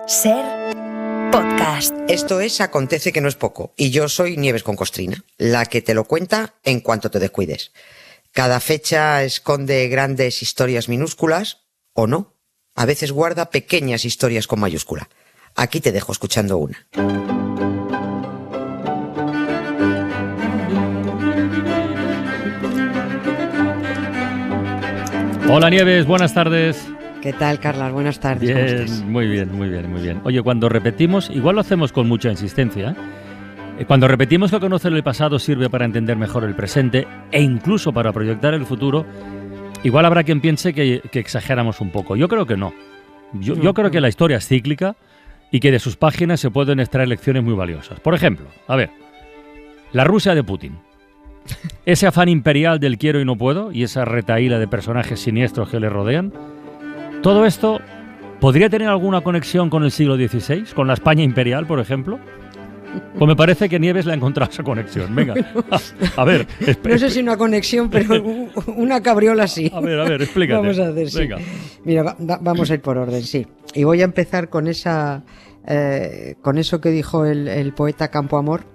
Ser podcast. Esto es Acontece que no es poco, y yo soy Nieves con Costrina, la que te lo cuenta en cuanto te descuides. Cada fecha esconde grandes historias minúsculas, o no. A veces guarda pequeñas historias con mayúscula. Aquí te dejo escuchando una. Hola Nieves, buenas tardes. ¿Qué tal, Carlas? Buenas tardes. Bien, ¿Cómo estás? muy bien. Oye, cuando repetimos, igual lo hacemos con mucha insistencia, cuando repetimos que conocer el pasado sirve para entender mejor el presente e incluso para proyectar el futuro, igual habrá quien piense que exageramos un poco. Yo creo que no. Yo creo que la historia es cíclica y que de sus páginas se pueden extraer lecciones muy valiosas. Por ejemplo, a ver, la Rusia de Putin. Ese afán imperial del quiero y no puedo y esa retahíla de personajes siniestros que le rodean. ¿Todo esto podría tener alguna conexión con el siglo XVI? ¿Con la España imperial, por ejemplo? Pues me parece que Nieves le ha encontrado esa conexión. Venga, a ver. No sé si una conexión, pero una cabriola sí. A ver, explícate. Vamos a hacer, sí. Venga. Mira, vamos a ir por orden, sí. Y voy a empezar con esa, con eso que dijo el poeta Campoamor,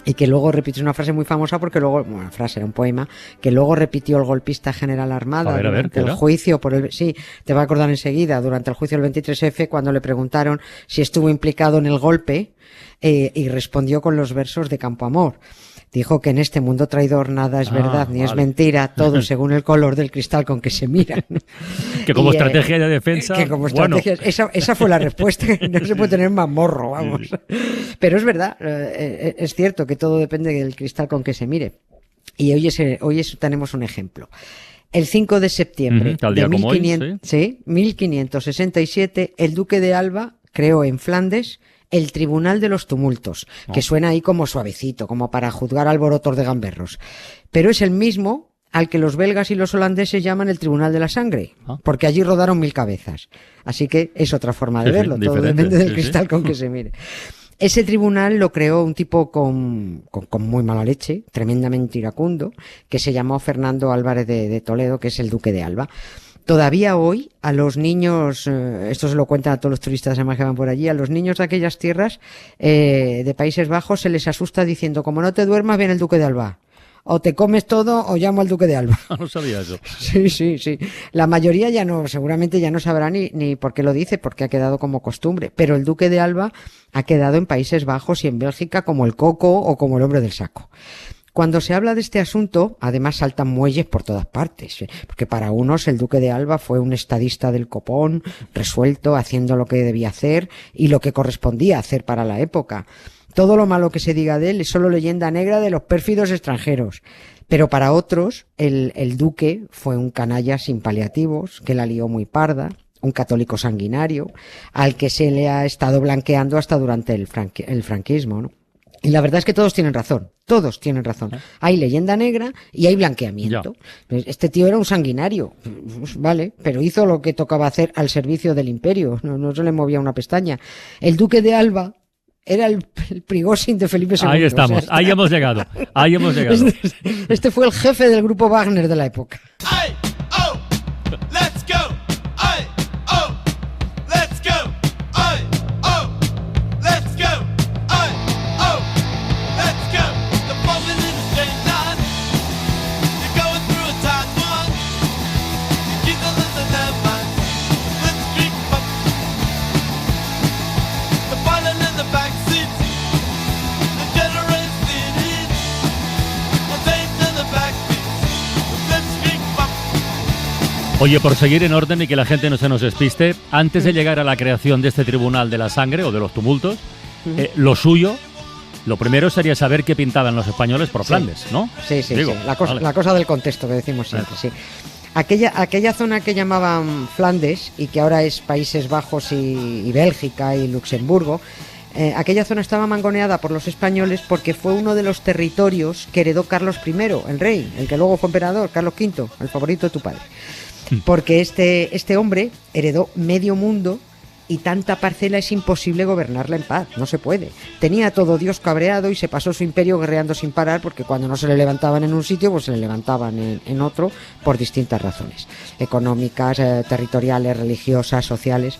y que luego repitió una frase muy famosa porque luego, una frase, era un poema, que luego repitió el golpista general Armada durante el juicio por el, sí, te va a acordar enseguida, durante el juicio del 23F, cuando le preguntaron si estuvo implicado en el golpe, y respondió con los versos de Campoamor. Dijo que en este mundo traidor nada es verdad ni es mentira, todo según el color del cristal con que se miran. Que como estrategia de defensa. Que como estrategia, esa fue la respuesta. No se puede tener más morro, vamos. Pero es verdad, es cierto que todo depende del cristal con que se mire. Y hoy tenemos un ejemplo. El 5 de septiembre de 1567, el duque de Alba creó en Flandes el Tribunal de los Tumultos, que suena ahí como suavecito, como para juzgar alborotos de gamberros. Pero es el mismo al que los belgas y los holandeses llaman el Tribunal de la Sangre, porque allí rodaron 1000 cabezas. Así que es otra forma de verlo, todo depende del cristal con que se mire. Ese tribunal lo creó un tipo con muy mala leche, tremendamente iracundo, que se llamó Fernando Álvarez de Toledo, que es el duque de Alba. Todavía hoy a los niños, esto se lo cuentan a todos los turistas además que van por allí, a los niños de aquellas tierras de Países Bajos se les asusta diciendo, como no te duermas, viene el duque de Alba. O te comes todo o llamo al duque de Alba. No sabía eso. Sí. La mayoría seguramente ya no sabrá ni por qué lo dice, porque ha quedado como costumbre. Pero el duque de Alba ha quedado en Países Bajos y en Bélgica como el coco o como el hombre del saco. Cuando se habla de este asunto, además saltan muelles por todas partes, porque para unos el duque de Alba fue un estadista del copón, resuelto, haciendo lo que debía hacer y lo que correspondía hacer para la época. Todo lo malo que se diga de él es solo leyenda negra de los pérfidos extranjeros. Pero para otros, el duque fue un canalla sin paliativos, que la lió muy parda, un católico sanguinario, al que se le ha estado blanqueando hasta durante el franquismo, ¿no? Y la verdad es que todos tienen razón. Hay leyenda negra y hay blanqueamiento. Ya. Este tío era un sanguinario, vale, pero hizo lo que tocaba hacer al servicio del imperio, no se le movía una pestaña. El duque de Alba era el Prigozhin de Felipe II. Ahí estamos, ahí hemos llegado. Este fue el jefe del grupo Wagner de la época. Ay, oh, let's go. Ay, oh, let's go. Ay, oh, let's go. Ay, oh, let's go. The moment in the straight line. You're going through a tight one. You keep on losing their mind. Let's creep up. The violin in the back seat. The generates the heat. The tape in the back beat. Let's creep up. Oye, por seguir en orden y que la gente no se nos despiste, antes de llegar a la creación de este Tribunal de la Sangre o de los Tumultos, lo suyo, lo primero sería saber qué pintaban los españoles por Flandes, ¿no? Sí. La cosa del contexto que decimos siempre, sí. Aquella zona que llamaban Flandes y que ahora es Países Bajos y Bélgica y Luxemburgo, aquella zona estaba mangoneada por los españoles porque fue uno de los territorios que heredó Carlos I, el rey, el que luego fue emperador, Carlos V, el favorito de tu padre. Porque este hombre heredó medio mundo y tanta parcela es imposible gobernarla en paz, no se puede. Tenía todo Dios cabreado y se pasó su imperio guerreando sin parar, porque cuando no se le levantaban en un sitio, pues se le levantaban en otro por distintas razones, económicas, territoriales, religiosas, sociales.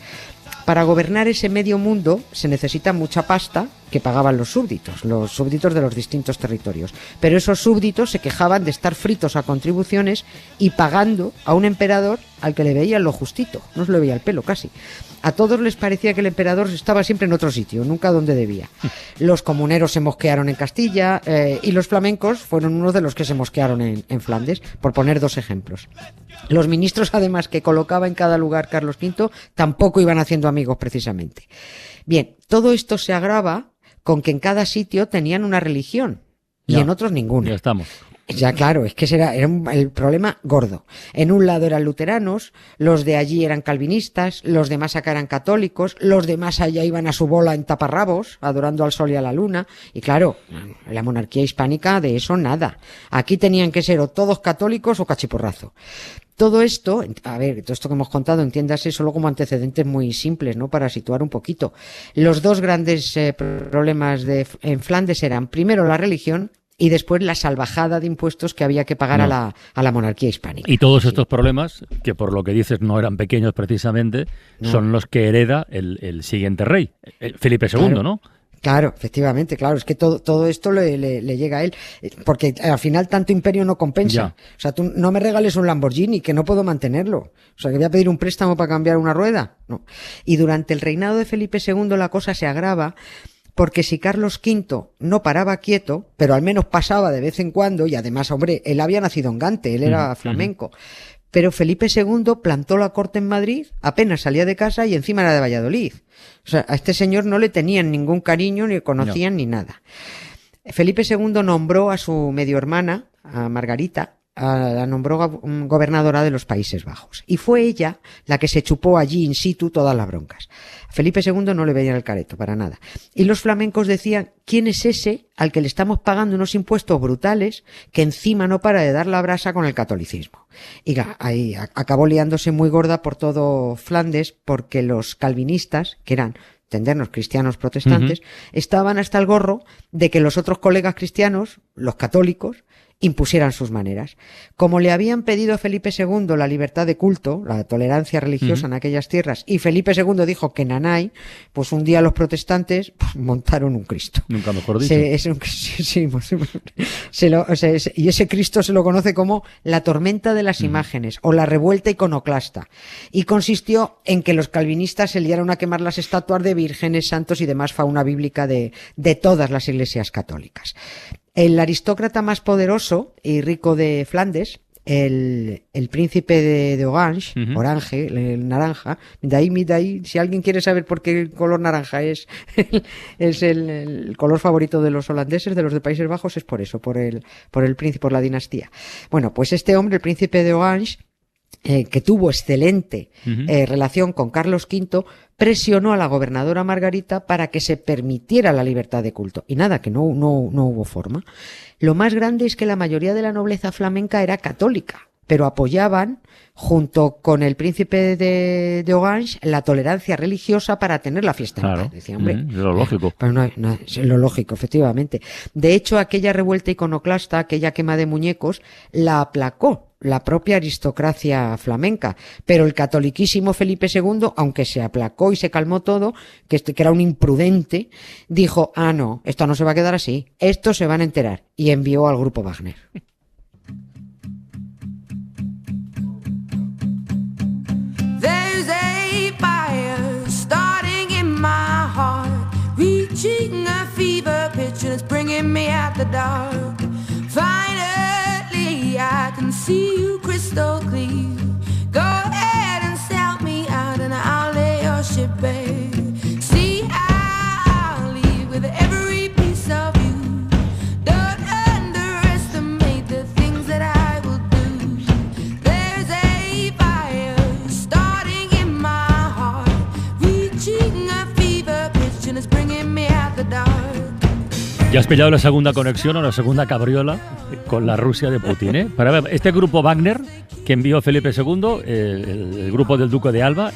Para gobernar ese medio mundo se necesita mucha pasta que pagaban los súbditos de los distintos territorios. Pero esos súbditos se quejaban de estar fritos a contribuciones y pagando a un emperador al que le veían lo justito, no se le veía el pelo casi. A todos les parecía que el emperador estaba siempre en otro sitio, nunca donde debía. Los comuneros se mosquearon en Castilla y los flamencos fueron unos de los que se mosquearon en Flandes, por poner 2 ejemplos. Los ministros, además, que colocaba en cada lugar Carlos V, tampoco iban haciendo amigos precisamente. Bien, todo esto se agrava con que en cada sitio tenían una religión y en otros ninguna. Ya estamos. Ya, claro, es que ese era el problema gordo. En un lado eran luteranos, los de allí eran calvinistas, los de más acá eran católicos, los de más allá iban a su bola en taparrabos, adorando al sol y a la luna. Y claro, la monarquía hispánica de eso nada. Aquí tenían que ser o todos católicos o cachiporrazo. Todo esto, a ver, todo esto que hemos contado, entiéndase solo como antecedentes muy simples, ¿no? Para situar un poquito. Los 2 grandes problemas en Flandes eran, primero, la religión, y después la salvajada de impuestos que había que pagar a la monarquía hispánica. Y todos estos problemas, que por lo que dices no eran pequeños precisamente, son los que hereda el siguiente rey, Felipe II, claro. ¿no? Claro, efectivamente, claro, es que todo esto le llega a él, porque al final tanto imperio no compensa. Ya. O sea, tú no me regales un Lamborghini, que no puedo mantenerlo. O sea, que voy a pedir un préstamo para cambiar una rueda. No. Y durante el reinado de Felipe II la cosa se agrava, porque si Carlos V no paraba quieto, pero al menos pasaba de vez en cuando, y además, hombre, él había nacido en Gante, él era flamenco, pero Felipe II plantó la corte en Madrid, apenas salía de casa y encima era de Valladolid. O sea, a este señor no le tenían ningún cariño, ni conocían ni nada. Felipe II nombró a su medio hermana, a Margarita, la nombró gobernadora de los Países Bajos. Y fue ella la que se chupó allí in situ todas las broncas. A Felipe II no le veían el careto para nada. Y los flamencos decían, ¿quién es ese al que le estamos pagando unos impuestos brutales que encima no para de dar la brasa con el catolicismo? Y ahí acabó liándose muy gorda por todo Flandes, porque los calvinistas, que eran entendernos cristianos protestantes, estaban hasta el gorro de que los otros colegas cristianos, los católicos, impusieran sus maneras. Como le habían pedido a Felipe II la libertad de culto, la tolerancia religiosa en aquellas tierras, y Felipe II dijo que nanay, pues un día los protestantes montaron un Cristo. Nunca mejor dicho. Y ese Cristo se lo conoce como la tormenta de las imágenes o la revuelta iconoclasta. Y consistió en que los calvinistas se liaron a quemar las estatuas de vírgenes, santos y demás fauna bíblica de todas las iglesias católicas. El aristócrata más poderoso y rico de Flandes, el príncipe de Orange, el naranja, de ahí, si alguien quiere saber por qué el color naranja es el color favorito de los holandeses, de los de Países Bajos, es por eso, por el príncipe, por la dinastía. Bueno, pues este hombre, el príncipe de Orange, que tuvo excelente relación con Carlos V, presionó a la gobernadora Margarita para que se permitiera la libertad de culto. Y nada, que no hubo forma. Lo más grande es que la mayoría de la nobleza flamenca era católica, pero apoyaban, junto con el príncipe de Orange, la tolerancia religiosa para tener la fiesta en paz. Decía, hombre, es lo lógico. Pero es lo lógico, efectivamente. De hecho, aquella revuelta iconoclasta, aquella quema de muñecos, la aplacó la propia aristocracia flamenca, pero el catoliquísimo Felipe II, aunque se aplacó y se calmó todo, que era un imprudente, dijo, no, esto no se va a quedar así, estos se van a enterar, y envió al grupo Wagner. There's a fire starting in my heart, reaching a fever pitch and it's bringing me out the dark. Finally, I can see you crystal clear. Go ahead and sell me out and I'll lay your ship bare. See, I'll leave with every piece of you. Don't underestimate the things that I will do. There's a fire starting in my heart, reaching a fever pitch and it's bringing me out the dark. Ya has pillado la segunda conexión o la segunda cabriola con la Rusia de Putin, ¿eh? Para ver, este grupo Wagner que envió Felipe II, el grupo del Duque de Alba,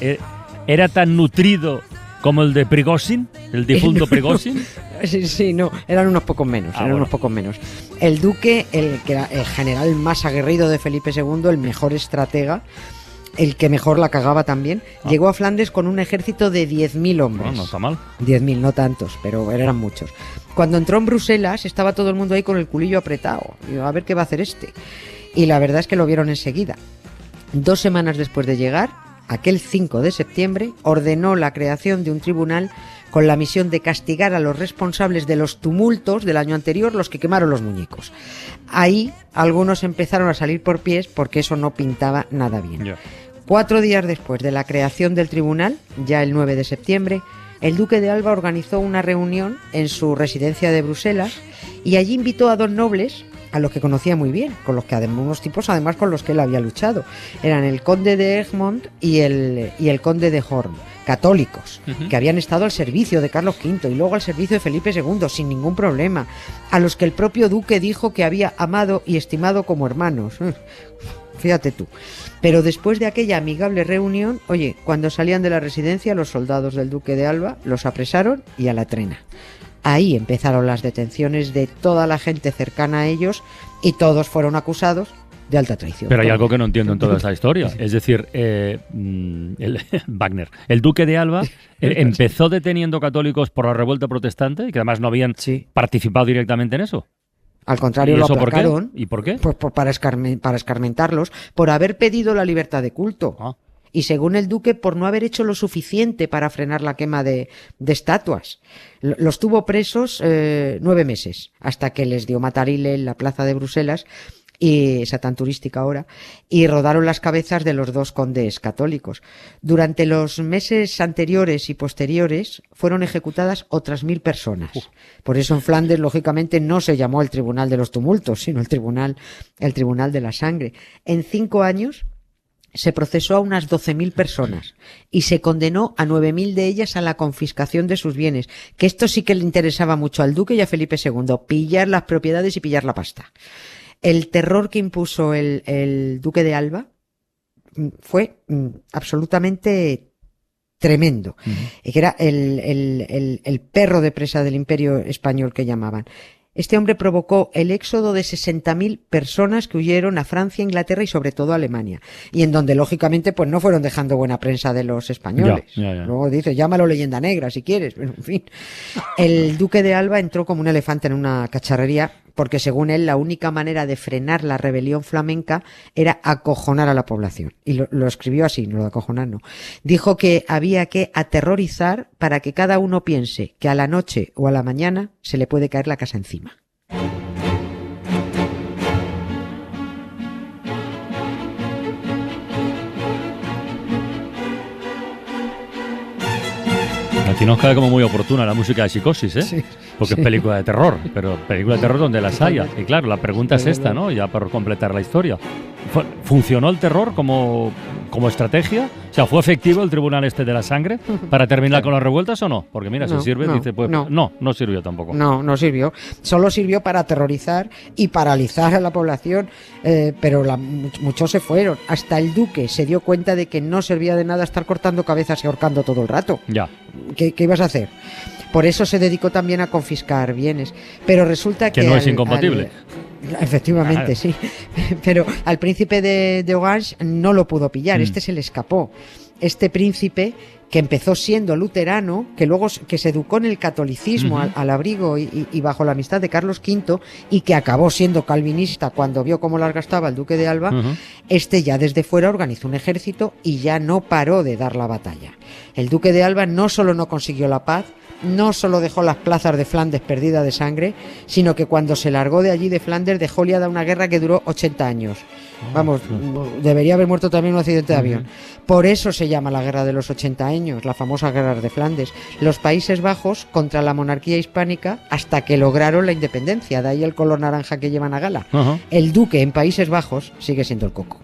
¿era tan nutrido como el de Prigozhin, el difunto Prigozhin? Sí, no, eran unos pocos menos, unos pocos menos. El duque, que era el general más aguerrido de Felipe II, el mejor estratega, el que mejor la cagaba también, llegó a Flandes con un ejército de 10.000 hombres. No está mal. 10.000, no tantos, pero eran muchos. Cuando entró en Bruselas estaba todo el mundo ahí con el culillo apretado. Digo, a ver qué va a hacer este. Y la verdad es que lo vieron enseguida. 2 semanas después de llegar, aquel 5 de septiembre, ordenó la creación de un tribunal con la misión de castigar a los responsables de los tumultos del año anterior, los que quemaron los muñecos. Ahí algunos empezaron a salir por pies porque eso no pintaba nada bien. Ya. 4 días después de la creación del tribunal, ya el 9 de septiembre, el duque de Alba organizó una reunión en su residencia de Bruselas y allí invitó a 2 nobles a los que conocía muy bien, con los que unos tipos además con los que él había luchado. Eran el conde de Egmont y el conde de Horn, católicos, que habían estado al servicio de Carlos V y luego al servicio de Felipe II sin ningún problema, a los que el propio duque dijo que había amado y estimado como hermanos. Fíjate tú. Pero después de aquella amigable reunión, oye, cuando salían de la residencia, los soldados del duque de Alba los apresaron y a la trena. Ahí empezaron las detenciones de toda la gente cercana a ellos y todos fueron acusados de alta traición. Pero hay algo que no entiendo en toda esta historia. Es decir, Wagner, el duque de Alba empezó deteniendo católicos por la revuelta protestante y que además no habían participado directamente en eso. Al contrario, ¿Y lo eso por qué? aplacaron. ¿Y por qué? Pues para escarmentarlos, por haber pedido la libertad de culto. Ah. Y según el duque, por no haber hecho lo suficiente para frenar la quema de estatuas. Los tuvo presos 9 meses, hasta que les dio matarile en la plaza de Bruselas, y esa tan turística ahora, y rodaron las cabezas de los 2 condes católicos. Durante los meses anteriores y posteriores fueron ejecutadas otras 1.000 personas. Por eso en Flandes, lógicamente, no se llamó el Tribunal de los Tumultos, sino el Tribunal de la Sangre. En 5 años se procesó a unas 12.000 personas y se condenó a 9.000 de ellas a la confiscación de sus bienes, que esto sí que le interesaba mucho al duque y a Felipe II, pillar las propiedades y pillar la pasta. El terror que impuso el duque de Alba fue absolutamente tremendo, que era el perro de presa del Imperio Español que llamaban. Este hombre provocó el éxodo de 60.000 personas que huyeron a Francia, Inglaterra y sobre todo a Alemania. Y en donde, lógicamente, pues no fueron dejando buena prensa de los españoles. Ya. Luego dice, llámalo leyenda negra si quieres, pero en fin. El duque de Alba entró como un elefante en una cacharrería porque, según él, la única manera de frenar la rebelión flamenca era acojonar a la población. Y lo escribió así, no lo de acojonar, no. Dijo que había que aterrorizar para que cada uno piense que a la noche o a la mañana se le puede caer la casa encima. Aquí nos cae como muy oportuna la música de Psicosis, ¿eh? Sí, porque es película de terror, pero película de terror donde las haya. Y claro, la pregunta es esta, ¿no? Ya por completar la historia. ¿Funcionó el terror como estrategia? O sea, ¿fue efectivo el Tribunal este de la Sangre para terminar con las revueltas o no? Porque mira, si sirve, dice, pues no sirvió tampoco. No sirvió. Solo sirvió para aterrorizar y paralizar a la población, pero muchos se fueron. Hasta el duque se dio cuenta de que no servía de nada estar cortando cabezas y ahorcando todo el rato. Ya. ¿Qué ibas a hacer? Por eso se dedicó también a confiscar bienes. Pero resulta que no es incompatible. Efectivamente, sí. Pero al príncipe de Orange no lo pudo pillar. Este se le escapó. Este príncipe, que empezó siendo luterano, que luego que se educó en el catolicismo al abrigo y bajo la amistad de Carlos V, y que acabó siendo calvinista cuando vio cómo las gastaba el duque de Alba, este ya desde fuera organizó un ejército y ya no paró de dar la batalla. El duque de Alba no solo no consiguió la paz, no solo dejó las plazas de Flandes perdidas de sangre, sino que cuando se largó de allí de Flandes dejó liada una guerra que duró 80 años. Vamos, debería haber muerto también en un accidente de avión. Por eso se llama la Guerra de los 80 años, la famosa Guerra de Flandes. Los Países Bajos contra la monarquía hispánica hasta que lograron la independencia, de ahí el color naranja que llevan a gala. El duque en Países Bajos sigue siendo el coco.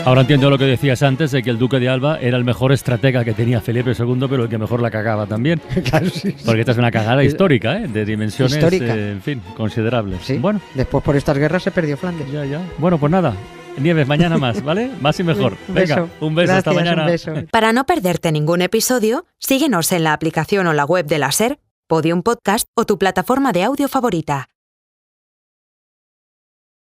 Ahora entiendo lo que decías antes, de que el duque de Alba era el mejor estratega que tenía Felipe II, pero el que mejor la cagaba también. Claro, sí. Porque esta es una cagada histórica, de dimensiones, histórica. En fin, considerables. Sí. Bueno, Después por estas guerras se perdió Flandes. ya. Bueno, pues nada, Nieves, mañana más, ¿vale? Más y mejor. Venga, un beso, hasta Gracias, mañana. un beso. Para no perderte ningún episodio, síguenos en la aplicación o la web de la SER, Podium Podcast o tu plataforma de audio favorita.